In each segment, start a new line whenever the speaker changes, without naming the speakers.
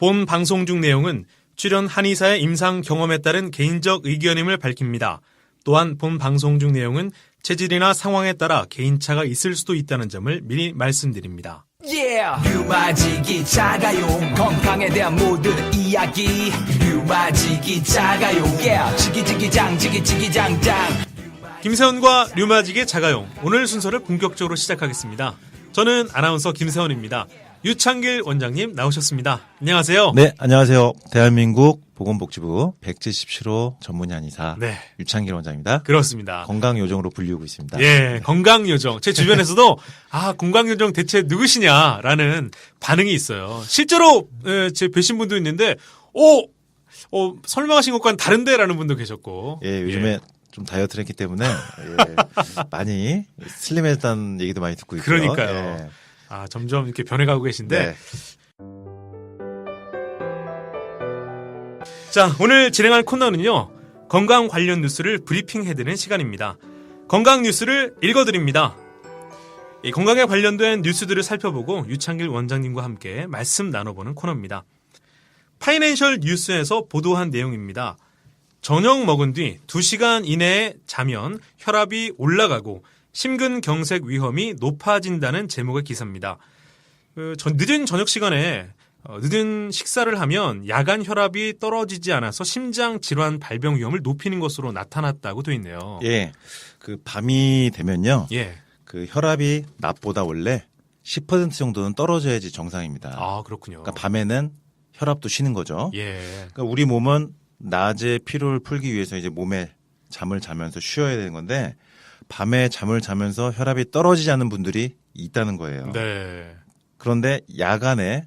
본 방송 중 내용은 출연 한의사의 임상 경험에 따른 개인적 의견임을 밝힙니다. 또한 본 방송 중 내용은 체질이나 상황에 따라 개인차가 있을 수도 있다는 점을 미리 말씀드립니다.
류마직이 작아요. 건강에 대한 모든 이야기 류마직이 작아요. 지기지기장 지기지기장장.
김세원과 류마직의 자가용, 오늘 순서를 본격적으로 시작하겠습니다. 저는 아나운서 김세원입니다. 유창길 원장님 나오셨습니다. 안녕하세요.
네, 안녕하세요. 대한민국 보건복지부 177호 전문 한의사
네.
유창길 원장입니다.
그렇습니다.
건강요정으로 불리우고 있습니다.
예, 건강요정. 제 주변에서도 건강요정 대체 누구시냐라는 반응이 있어요. 실제로 제 뵈신 분도 있는데 설명하신 것과는 다른데라는 분도 계셨고.
예, 요즘에 좀 다이어트를 했기 때문에 많이 슬림했다는 얘기도 많이 듣고 있고요.
그러니까요.
예.
점점 이렇게 변해가고 계신데.
네.
자, 오늘 진행할 코너는요. 건강 관련 뉴스를 브리핑해드리는 시간입니다. 건강 뉴스를 읽어드립니다. 이 건강에 관련된 뉴스들을 살펴보고 유창길 원장님과 함께 말씀 나눠보는 코너입니다. 파이낸셜 뉴스에서 보도한 내용입니다. 저녁 먹은 뒤 2시간 이내에 자면 혈압이 올라가고 심근경색 위험이 높아진다는 제목의 기사입니다. 늦은 저녁 시간에 늦은 식사를 하면 야간 혈압이 떨어지지 않아서 심장 질환 발병 위험을 높이는 것으로 나타났다고 돼 있네요.
예. 그 밤이 되면요.
예.
그 혈압이 낮보다 원래 10% 정도는 떨어져야지 정상입니다.
그렇군요.
그러니까 밤에는 혈압도 쉬는 거죠.
예.
그러니까 우리 몸은 낮에 피로를 풀기 위해서 이제 몸에 잠을 자면서 쉬어야 되는 건데 밤에 잠을 자면서 혈압이 떨어지지 않는 분들이 있다는 거예요.
네.
그런데 야간에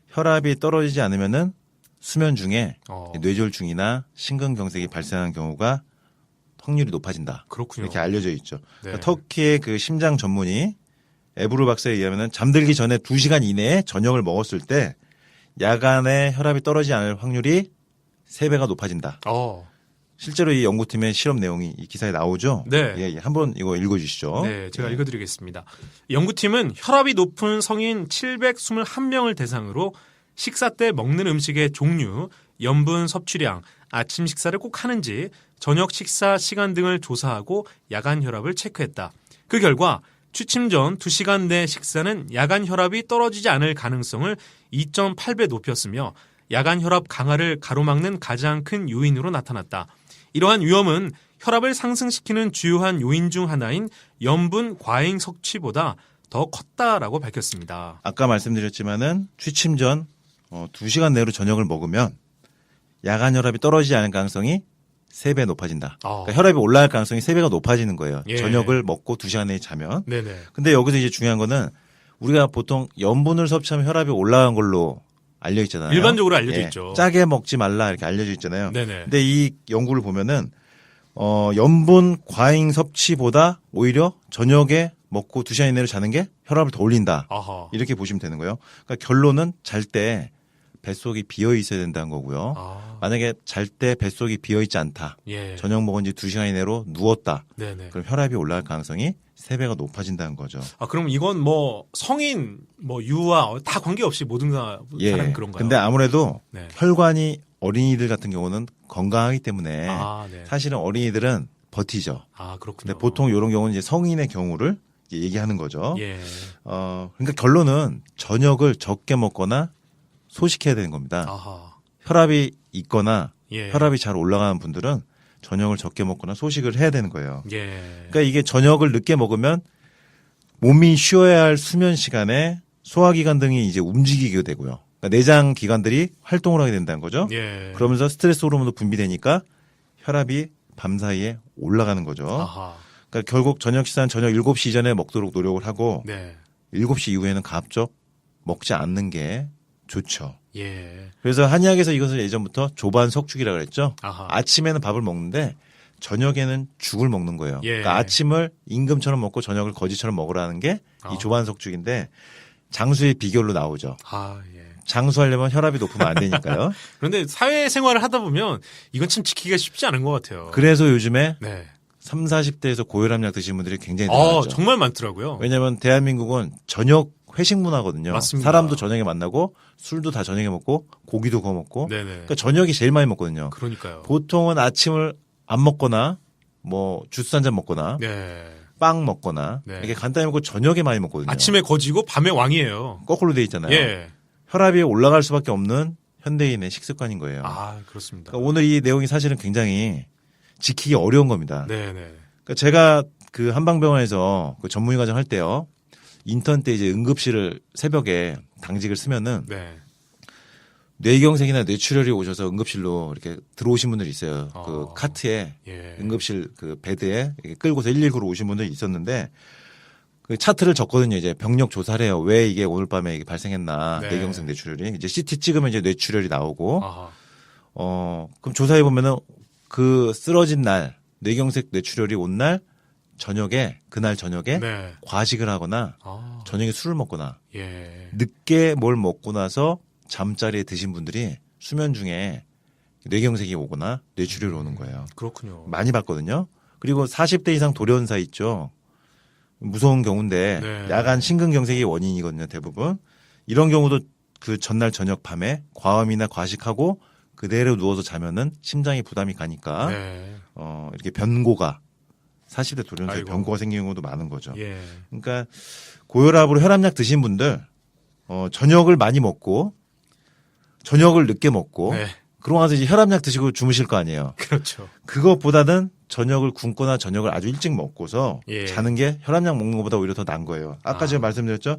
혈압이 떨어지지 않으면은 수면 중에 뇌졸중이나 심근경색이 발생하는 경우가 확률이 높아진다.
그렇군요.
이렇게 알려져 있죠.
네.
그러니까 터키의 그 심장 전문의 에브루 박사에 의하면은 잠들기 전에 2시간 이내에 저녁을 먹었을 때 야간에 혈압이 떨어지지 않을 확률이 3배가 높아진다. 실제로 이 연구팀의 실험 내용이 이 기사에 나오죠.
네.
예, 한번 이거 읽어주시죠.
네, 제가 읽어드리겠습니다. 연구팀은 혈압이 높은 성인 721명을 대상으로 식사 때 먹는 음식의 종류, 염분 섭취량, 아침 식사를 꼭 하는지, 저녁 식사 시간 등을 조사하고 야간 혈압을 체크했다. 그 결과 취침 전 2시간 내 식사는 야간 혈압이 떨어지지 않을 가능성을 2.8배 높였으며 야간 혈압 강화를 가로막는 가장 큰 요인으로 나타났다. 이러한 위험은 혈압을 상승시키는 주요한 요인 중 하나인 염분 과잉 섭취보다 더 컸다라고 밝혔습니다.
아까 말씀드렸지만은 취침 전 2시간 내로 저녁을 먹으면 야간 혈압이 떨어지지 않을 가능성이 3배 높아진다. 그러니까 혈압이 올라갈 가능성이 3배가 높아지는 거예요.
예.
저녁을 먹고 2시간 내에 자면.
네네.
근데 여기서 이제 중요한 거는 우리가 보통 염분을 섭취하면 혈압이 올라간 걸로 알려 있잖아요.
일반적으로 알려져 있죠.
짜게 먹지 말라 이렇게 알려져 있잖아요.
네네.
근데 이 연구를 보면은 염분 과잉 섭취보다 오히려 저녁에 먹고 2시간 이내로 자는 게 혈압을 더 올린다. 이렇게 보시면 되는 거예요. 그러니까 결론은 잘 때 뱃속이 비어 있어야 된다는 거고요. 만약에 잘 때 뱃속이 비어 있지 않다.
예.
저녁 먹은 지 2시간 이내로 누웠다.
네네.
그럼 혈압이 올라갈 가능성이 3배가 높아진다는 거죠.
그럼 이건 성인, 유아 다 관계없이 모든 사람 그런가요?
근데 아무래도
네.
혈관이 어린이들 같은 경우는 건강하기 때문에
네.
사실은 어린이들은 버티죠.
그렇군요.
근데 보통 이런 경우는 이제 성인의 경우를 얘기하는 거죠.
예.
그러니까 결론은 저녁을 적게 먹거나 소식해야 되는 겁니다. 혈압이 있거나
예.
혈압이 잘 올라가는 분들은 저녁을 적게 먹거나 소식을 해야 되는 거예요.
예.
그러니까 이게 저녁을 늦게 먹으면 몸이 쉬어야 할 수면 시간에 소화기관 등이 이제 움직이게 되고요. 그러니까 내장 기관들이 활동을 하게 된다는 거죠.
예.
그러면서 스트레스 호르몬도 분비되니까 혈압이 밤 사이에 올라가는 거죠. 그러니까 결국 저녁 식사는 저녁 7시 이전에 먹도록 노력을 하고
네.
7시 이후에는 가급적 먹지 않는 게 좋죠.
예.
그래서 한의학에서 이것을 예전부터 조반석죽이라고 그랬죠.
아하.
아침에는 밥을 먹는데 저녁에는 죽을 먹는 거예요.
예.
그러니까 아침을 임금처럼 먹고 저녁을 거지처럼 먹으라는 게 이 조반석죽인데 장수의 비결로 나오죠.
예.
장수하려면 혈압이 높으면 안 되니까요.
그런데 사회생활을 하다 보면 이건 참 지키기가 쉽지 않은 것 같아요.
그래서 요즘에
네.
30, 40대에서 고혈압약 드시는 분들이 굉장히 늘어났죠.
정말 많더라고요.
왜냐하면 대한민국은 저녁 회식 문화거든요.
맞습니다.
사람도 저녁에 만나고 술도 다 저녁에 먹고 고기도 구워 먹고.
네네.
그러니까 저녁이 제일 많이 먹거든요.
그러니까요.
보통은 아침을 안 먹거나 뭐 주스 한 잔 먹거나
네.
빵 먹거나
네.
이렇게 간단히 먹고 저녁에 많이 먹거든요.
아침에 거지고 밤에 왕이에요.
거꾸로 돼 있잖아요.
예.
혈압이 올라갈 수밖에 없는 현대인의 식습관인 거예요.
아, 그렇습니다.
그러니까 오늘 이 내용이 사실은 굉장히 지키기 어려운 겁니다.
네네.
그러니까 제가 그 한방병원에서 그 전문의 과정 할 때요. 인턴 때 이제 응급실을 새벽에 당직을 쓰면은
네.
뇌경색이나 뇌출혈이 오셔서 응급실로 이렇게 들어오신 분들이 있어요.
어.
그 카트에
예.
응급실 그 베드에 이렇게 끌고서 119로 오신 분들이 있었는데 그 차트를 적거든요. 이제 병력 조사를 해요. 왜 이게 오늘 밤에 이게 발생했나.
네.
뇌경색 뇌출혈이. 이제 CT 찍으면 이제 뇌출혈이 나오고
아하.
그럼 조사해 보면은 그 쓰러진 날 뇌경색 뇌출혈이 온 날 저녁에 그날 저녁에
네.
과식을 하거나
아.
저녁에 술을 먹거나
예.
늦게 뭘 먹고 나서 잠자리에 드신 분들이 수면 중에 뇌경색이 오거나 뇌출혈이 오는 거예요.
그렇군요.
많이 봤거든요. 그리고 40대 이상 돌연사 있죠. 무서운 경우인데
네.
야간 심근경색이 원인이거든요. 대부분. 이런 경우도 그 전날 저녁 밤에 과음이나 과식하고 그대로 누워서 자면은 심장이 부담이 가니까
네.
이렇게 변고가 40대 돌연사에
아이고.
변고가 생기는 경우도 많은 거죠.
예.
그러니까 고혈압으로 혈압약 드신 분들 저녁을 많이 먹고 저녁을 늦게 먹고
네.
그러고 나서 이제 혈압약 드시고 주무실 거 아니에요.
그렇죠.
그것보다는 저녁을 굶거나 저녁을 아주 일찍 먹고서
예.
자는 게 혈압약 먹는 것보다 오히려 더 나은 거예요. 아까 제가 말씀드렸죠.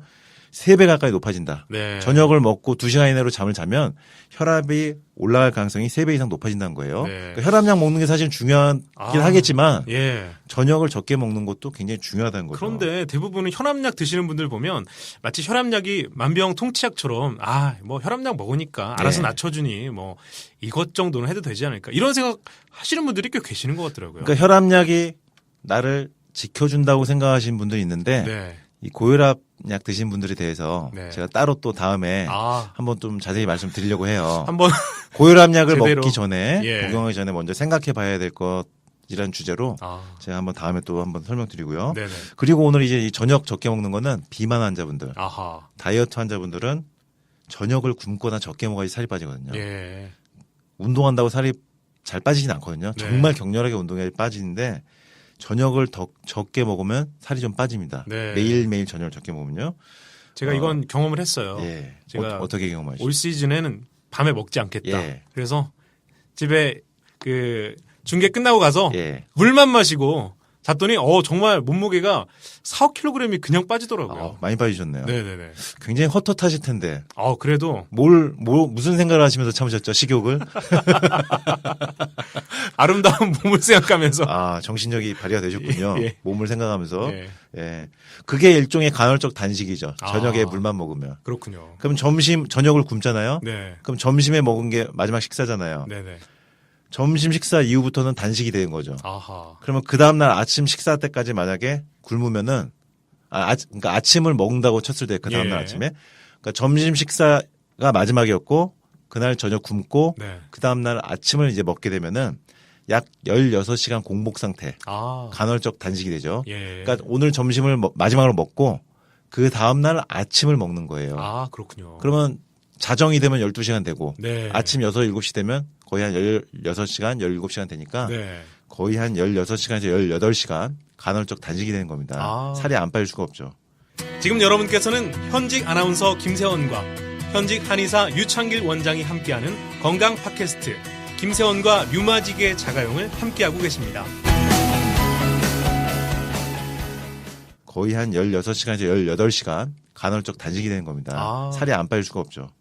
3배 가까이 높아진다.
네.
저녁을 먹고 2시간 이내로 잠을 자면 혈압이 올라갈 가능성이 3배 이상 높아진다는 거예요.
네.
그러니까 혈압약 먹는 게 사실 중요하긴 하겠지만
예.
저녁을 적게 먹는 것도 굉장히 중요하다는 거죠.
그런데 대부분은 혈압약 드시는 분들 보면 마치 혈압약이 만병통치약처럼 뭐 혈압약 먹으니까 알아서
네.
낮춰주니 뭐 이것 정도는 해도 되지 않을까 이런 생각 하시는 분들이 꽤 계시는 것 같더라고요.
그러니까 혈압약이 나를 지켜준다고 생각하시는 분들이 있는데
네.
이 고혈압약 드신 분들에 대해서
네.
제가 따로 또 다음에
아.
한번 좀 자세히 말씀드리려고 해요.
한번
고혈압약을
제대로.
먹기 전에
예.
복용하기 전에 먼저 생각해 봐야 될 것이라는 주제로 제가 한번 다음에 또 한번 설명드리고요.
네네.
그리고 오늘 이제 이 저녁 적게 먹는 거는 비만 환자분들,
아하.
다이어트 환자분들은 저녁을 굶거나 적게 먹어야지 살이 빠지거든요.
예.
운동한다고 살이 잘 빠지진 않거든요.
네.
정말 격렬하게 운동해야 빠지는데 저녁을 더 적게 먹으면 살이 좀 빠집니다.
네.
매일매일 저녁을 적게 먹으면요.
제가 이건 경험을 했어요.
예.
제가
어떻게 경험하시죠?
올 시즌에는 밤에 먹지 않겠다.
예.
그래서 집에 그 중계 끝나고 가서
예.
물만 마시고 잤더니 정말 몸무게가 4, 5kg이 그냥 빠지더라고요.
많이 빠지셨네요.
네네네.
굉장히 헛헛하실 텐데.
그래도
무슨 생각을 하시면서 참으셨죠? 식욕을?
아름다운 몸을 생각하면서.
정신력이 발휘가 되셨군요.
예.
몸을 생각하면서.
예.
예. 그게 일종의 간헐적 단식이죠. 저녁에 물만 먹으면.
그렇군요.
그럼 저녁을 굶잖아요.
네.
그럼 점심에 먹은 게 마지막 식사잖아요.
네네.
점심 식사 이후부터는 단식이 되는 거죠.
아하.
그러면 그 다음날 아침 식사 때까지 만약에 굶으면은 그러니까 아침을 먹는다고 쳤을 때 그 다음날
예.
아침에 그러니까 점심 식사가 마지막이었고 그날 저녁 굶고
네.
그 다음날 아침을 이제 먹게 되면은 약 16시간 공복 상태 간헐적 단식이 되죠.
예.
그러니까 오늘 점심을 마지막으로 먹고 그 다음날 아침을 먹는 거예요.
그렇군요.
그러면 자정이 되면 12시간 되고
네.
아침 6, 7시 되면 거의 한 16시간, 17시간 되니까
네.
거의 한 16시간에서 18시간 간헐적 단식이 되는 겁니다. 살이 안 빠질 수가 없죠.
지금 여러분께서는 현직 아나운서 김세원과 현직 한의사 유창길 원장이 함께하는 건강 팟캐스트 김세원과 류마지게 자가용을 함께하고 계십니다.
거의 한 16시간에서 18시간 간헐적 단식이 되는 겁니다. 살이 안 빠질 수가 없죠.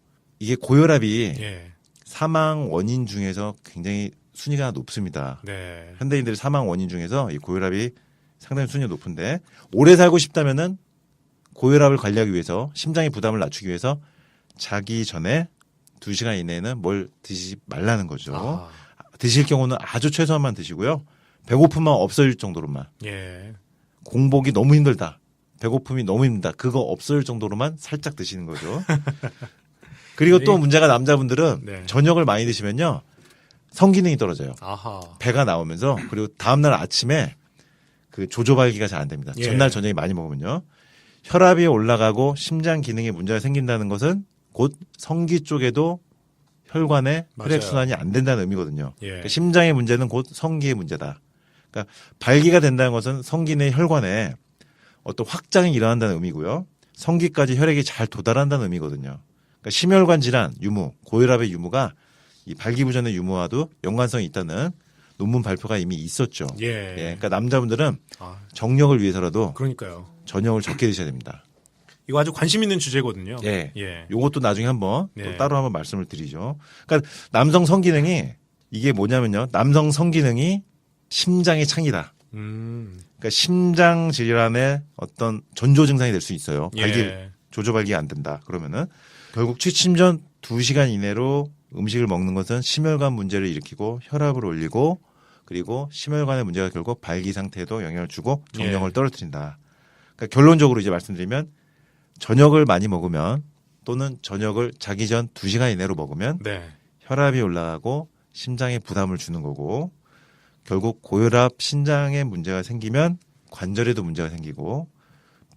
이게 고혈압이
예.
사망 원인 중에서 굉장히 순위가 높습니다.
네.
현대인들의 사망 원인 중에서 이 고혈압이 상당히 순위가 높은데 오래 살고 싶다면은 고혈압을 관리하기 위해서 심장의 부담을 낮추기 위해서 자기 전에 2시간 이내에는 뭘 드시지 말라는 거죠. 드실 경우는 아주 최소한만 드시고요. 배고픔만 없어질 정도로만.
예.
공복이 너무 힘들다. 배고픔이 너무 힘들다. 그거 없어질 정도로만 살짝 드시는 거죠. 그리고 또 문제가 남자분들은
네.
저녁을 많이 드시면요. 성기능이 떨어져요.
아하.
배가 나오면서 그리고 다음날 아침에 그 조조발기가 잘 안 됩니다.
예.
전날 저녁에 많이 먹으면요. 혈압이 올라가고 심장 기능에 문제가 생긴다는 것은 곧 성기 쪽에도 혈관에
맞아요.
혈액순환이 안 된다는 의미거든요.
예.
그러니까 심장의 문제는 곧 성기의 문제다. 그러니까 발기가 된다는 것은 성기 내 혈관에 어떤 확장이 일어난다는 의미고요. 성기까지 혈액이 잘 도달한다는 의미거든요. 그러니까 심혈관 질환, 유무, 고혈압의 유무가 이 발기부전의 유무와도 연관성이 있다는 논문 발표가 이미 있었죠.
예.
그러니까 남자분들은
아,
정력을 위해서라도
그러니까요.
저녁을 적게 드셔야 됩니다.
이거 아주 관심 있는 주제거든요.
예.
예.
요것도 나중에 한번
네.
또 따로 한번 말씀을 드리죠. 그러니까 남성 성기능이 이게 뭐냐면요. 남성 성기능이 심장의 창이다. 그러니까 심장 질환의 어떤 전조 증상이 될 수 있어요. 발기,
예.
조조 발기가 안 된다. 그러면은 결국 취침 전 2시간 이내로 음식을 먹는 것은 심혈관 문제를 일으키고 혈압을 올리고 그리고 심혈관의 문제가 결국 발기 상태에도 영향을 주고 정력을
예.
떨어뜨린다. 그러니까 결론적으로 이제 말씀드리면 저녁을 많이 먹으면 또는 저녁을 자기 전 2시간 이내로 먹으면
네.
혈압이 올라가고 심장에 부담을 주는 거고 결국 고혈압 신장에 문제가 생기면 관절에도 문제가 생기고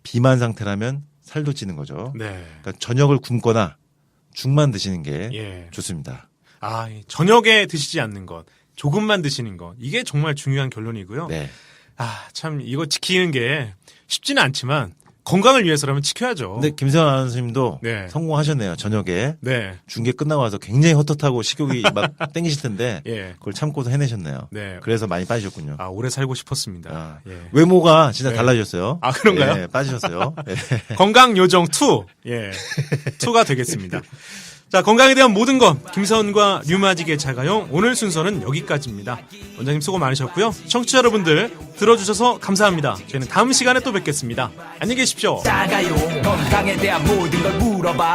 비만 상태라면 살도 찌는 거죠.
네.
그러니까 저녁을 굶거나 죽만 드시는 게
예.
좋습니다.
아, 저녁에 드시지 않는 것, 조금만 드시는 것, 이게 정말 중요한 결론이고요.
네.
아, 참 이거 지키는 게 쉽지는 않지만 건강을 위해서라면 지켜야죠.
근데 김세환 아나운서님도
네.
성공하셨네요. 저녁에
네.
중계 끝나고 와서 굉장히 헛헛하고 식욕이 막 땡기실 텐데
예.
그걸 참고서 해내셨네요.
네.
그래서 많이 빠지셨군요.
아, 오래 살고 싶었습니다.
아,
예.
외모가 진짜
네.
달라지셨어요.
아, 그런가요?
네, 빠지셨어요. 네.
건강 요정 2. 예. 2가 되겠습니다. 자, 건강에 대한 모든 것, 김세원과 류마지게 자가용 오늘 순서는 여기까지입니다. 원장님 수고 많으셨고요. 청취자 여러분들 들어주셔서 감사합니다. 저희는 다음 시간에 또 뵙겠습니다. 안녕히 계십시오.
작아요 건강에 대한 모든 걸 물어봐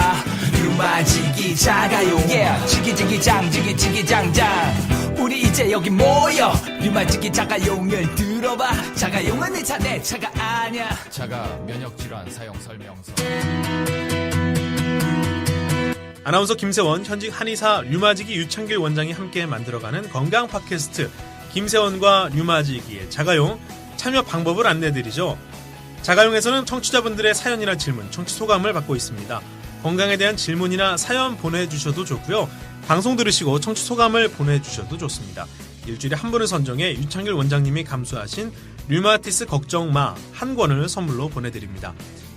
류마지기 작아요 yeah. 지기지기장 지기지기장장 우리 이제 여기 모여 류마지기 작아용을 들어봐 작아용은 내 차 내 차가 아냐
자가 면역질환 사용 설명서
아나운서 김세원, 현직 한의사 류마지기 유창길 원장이 함께 만들어가는 건강 팟캐스트 김세원과 류마지기의 자가용 참여 방법을 안내드리죠. 자가용에서는 청취자분들의 사연이나 질문, 청취 소감을 받고 있습니다. 건강에 대한 질문이나 사연 보내주셔도 좋고요. 방송 들으시고 청취 소감을 보내주셔도 좋습니다. 일주일에 한 분을 선정해 유창길 원장님이 감수하신 류마티스 걱정마 한 권을 선물로 보내드립니다.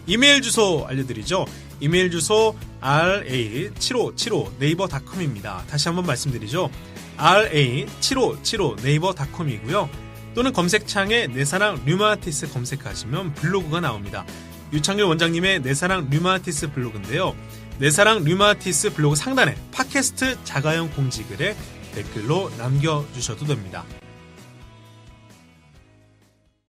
이메일 주소 알려드리죠. 이메일 주소 ra7575naver.com입니다. 다시 한번 말씀드리죠. ra7575naver.com이고요. 또는 검색창에 내사랑 류마티스 검색하시면 블로그가 나옵니다. 유창길 원장님의 내사랑 류마티스 블로그인데요. 내사랑 류마티스 블로그 상단에 팟캐스트 자가용 공지글에 댓글로 남겨주셔도 됩니다.